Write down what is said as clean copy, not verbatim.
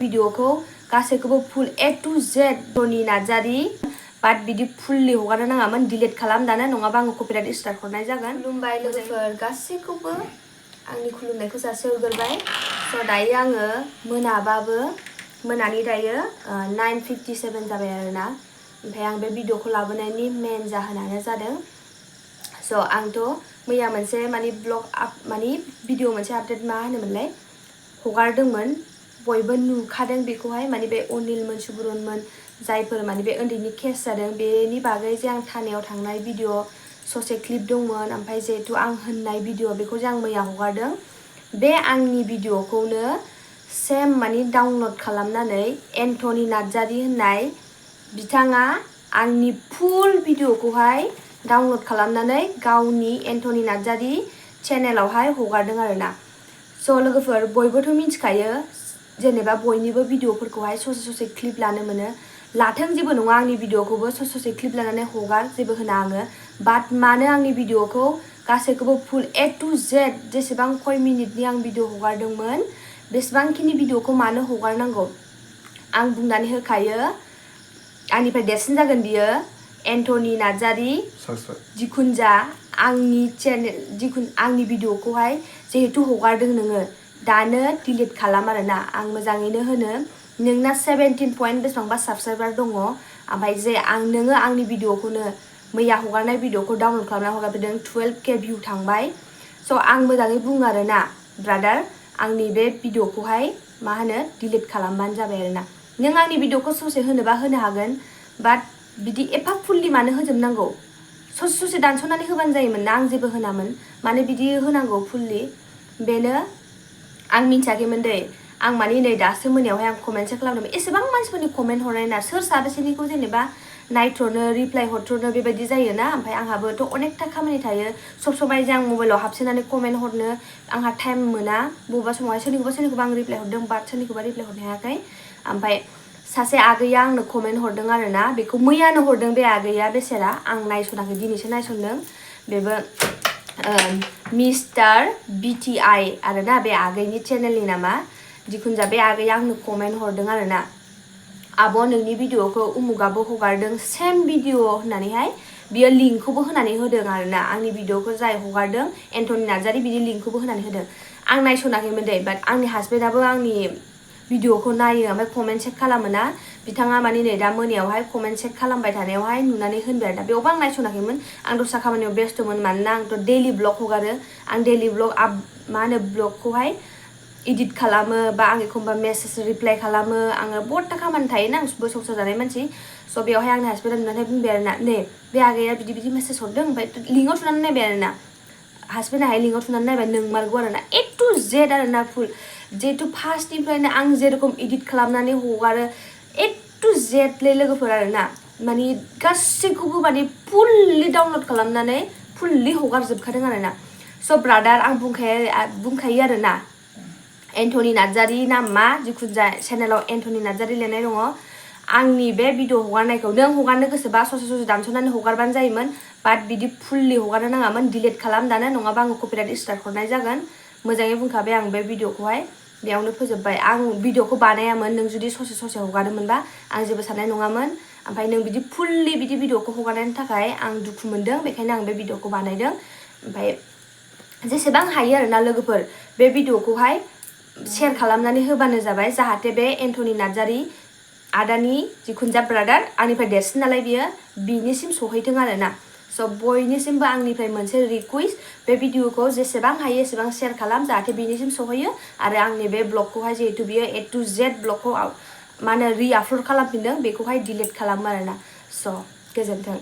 भिडिअखौ गासैखौबो फुल A to Z टनि नार्जारि बाट बिदि फुल्लि हगारनो नाङामोन डिलीट खालाम दानो नङाबा आङो कपिराइट स्ट्राइक हरनाय जागोन खुलुमबाय लोगोफोर गासैखौबो आंनि खुलुमनायखौ जासिहरग्रोबाय स' दायो आङो मोनाबाबो मोनानि दायो 9:57 जाबाय आरोना ओमफ्राय आं बे भिडिअखौ लाबोनायनि मेन जाहोनानो जादों स' आंथ' मैया मोनसे माने ब्लग माने भिडिअ मोनसे आपडेट मा होनोमोनलाय हगारदोंमोन बयबो नुखादों बेखौहाय माने बे अनिलमोन सुबुरुनमोन जायफोर माने बे उन्दैनि केस जादों बेनि बागै जे आं थानायाव थांनाय भिडिअ ससे क्लिप दंमोन ओमफ्राय जिहेतु आं होननाय भिडिअ बेखौ जे आं मैया हगारदों बे आंनि भिडिअखौनो सेम माने डाउनलड खालामनानै एन्टनि नार्जारि होननाय बिथाङा आंनि फुल भिडिअखौहाय डाउनलड खालामनानै गावनि एन्टनि नार्जारि चेनेलावहाय हगारदों आरोना स' लोगोफोर बयबोथ' मिथिखायो जेनेबा बयनिबो भिडिअफोरखौहाय ससे क्लिप लानो मोनो लाथों जेबो नङा आंनि भिडिअखौबो ससे क्लिप लानानै हगार जेबो होना आङो बाट मानो आंनि भिडिअखौ गासैखौबो फुल A to Z जेसेबां खय मिनिटनि आं भिडिअ हगारदोंमोन बेसेबांखिनि भिडिअखौ मानो हगारनांगौ आं बुंनानै होखायो आंनिफ्राय देरसिन जागोन बियो एन्टनि नार्जारि जिखुनजा आंनि चेनेल आंनि भिडिअखौहाय जिहेतु हगारदों नोङो दानो डिलीट खालाम आरोना आं मोजाङैनो होनो नोंना 17 पइन्ट बेसेबांबा साबस्क्राइबार दङ ओमफ्राय जे नोङो आंनि भिडिअखौनो मैया हगारनाय भिडिअखौ डाउनलड खालामना हगारदों 12K भिउ थांबाय स' आं मोजाङै बुङो आरोना ब्रादार आंनि बे भिडिअखौहाय मा होनो डिलीट खालामबानो जाबाय आरोना नों आंनि भिडिअखौ ससे होनोबा होनो हागोन बाट बिदि एफा फुल्लि मानो होजोबनांगौ ससे दानस'नानै होबानो जायोमोन ना आं जेबो होनामोन मानो बिदि होनांगौ फुल्लि बेनो आं मिन्थियाखैमोन दै आं माने नै दासो मोनायावहाय आं कमेन्टसो खालामदोंमोन एसेबां मानसिफोरनि कमेन्ट हरनाय ना सोर साबेसेनिखौ जेनेबा नायथ्र'नो रिप्लाय हरथ्र'नो बेबायदि जायोना ओमफ्राय आंहाबोथ' अनेकथा खामानि थायो सब समाय जे आं मबाइलाव हाबसोनानै कमेन्ट हरनो आंहा टाइम मोना बबेबा समावहाय सोरनिखौबा आं रिप्लाय हरदों बाट सोरनिखौबा रिप्लाय हरनो हायाखै ओमफ्राय सासे आगैया आंनो कमेन्ट हरदों आरोना बेखौ मैयानो हरदों बे आगैया बेसेरा आं नायसनाखै दिनैसो नायसनदों बेबो मिस्टार BTI आरोना बे आगैनि चेनेलनि नामा जिखुनजा बे आगैया आंनो कमेन्ट हरदों आरोना आब' नोंनि भिडिअखौ उमुगाबो हगारदों सेम भिडिअ होननानैहाय बियो लिंकखौबो होनानै होदों आरोना आंनि भिडिअखौ जाय हगारदों एन्टनि नार्जारि बिदि लिंकखौबो होनानै होदों आं नायसनाखैमोन दै बाट आंनि हासबेन्डआबो आंनि भिडिअखौ नायो ओमफ्राय कमेन्ट चेक खालामो ना बिथाङा माने नै दा मोनायावहाय कमेन्ट चेक खालामबाय थानायावहाय नुनानै होनबाय आरोना बेयावबो आं नायसनाखैमोन आं दस्रा खामानियाव बेस्थ'मोन मानोना आंथ' डेलि ब्लग हगारो आं डेलि ब्लग मा होनो ब्लगखौहाय इडिट खालामो बा आं एखमबा मेसेज रिप्लाय खालामो आङो बहुदथा खामानि थायोना आं संसार जानाय मानसि स' बेवहाय आंनि हासबेन्डआ नुनानै बुंबाय आरोना नै बे आगैया बिदि मेसेज हरदों ओमफ्राय लिंकआव थुनानै नायबाय आरोना हासबेन्डआहाय लिंकआव थुनानै नायबाय नोंमारगौ आरोना A to Z आरोना फुल जिहेतु फार्स्टनिफ्रायनो आं जेरेखम इडिट खालामनानै हगारो A to Z ले लोगोफोर आरोना माने गासैखौबो माने फुल्लि डाउनलड खालामनानै फुल्लि हगारजोबखादों आरोना स' ब्रादार आं बुंखायो आरोना एन्टनि नार्जारि नामा जिखुनजा चेनेलाव एन्टनि नार्जारि लिरनाय दङ आंनि बे भिडिअ हगारनायखौ नों हगारनो गोसोबा ससे दानस'नानै हगारबानो जायोमोन बाट बिदि फुल्लि हगारनो नाङामोन डिलीट खालाम दानो नङाबा आङो कपिराइट स्ट्राइक हरनाय जागोन मोजाङै बुंखाबाय आं बे भिडिअखौहाय बेयावनो फोजोबबाय आं भिडिअखौ बानायामोन नों जुदि ससे हगारोमोनबा आं जेबो साननाय नङामोन ओमफ्राय नों बिदि फुल्लि बिदि भिडिअखौ हगारनायनि थाखाय आं दुखु मोनदों बेखायनो आं बे भिडिअखौ बानायदों ओमफ्राय जेसेबां हायो आरोना लोगोफोर बे भिडिअखौहाय शेयार खालामनानै होबानो जाबाय जाहाथे बे एन्टनि नार्जारि आदानि जिखुनजा ब्रादार आंनिफ्राय देरसिन नालाय बियो बिनिसिम सहैथों आरोना स' बयनिसिमबो आंनिफ्राय मोनसे रिकुवेस्ट बे भिडिअखौ जेसेबां हायो एसेबां शेयार खालाम जाहाथे बिनिसिम सहैयो आरो आंनि बे ब्लगखौहाय जिहेतु बियो A to Z ब्लगखौ मा होनो रि आपल'ड खालामफिनदों बेखौहाय डिलीट खालामो आरोना स' गोजोन्थों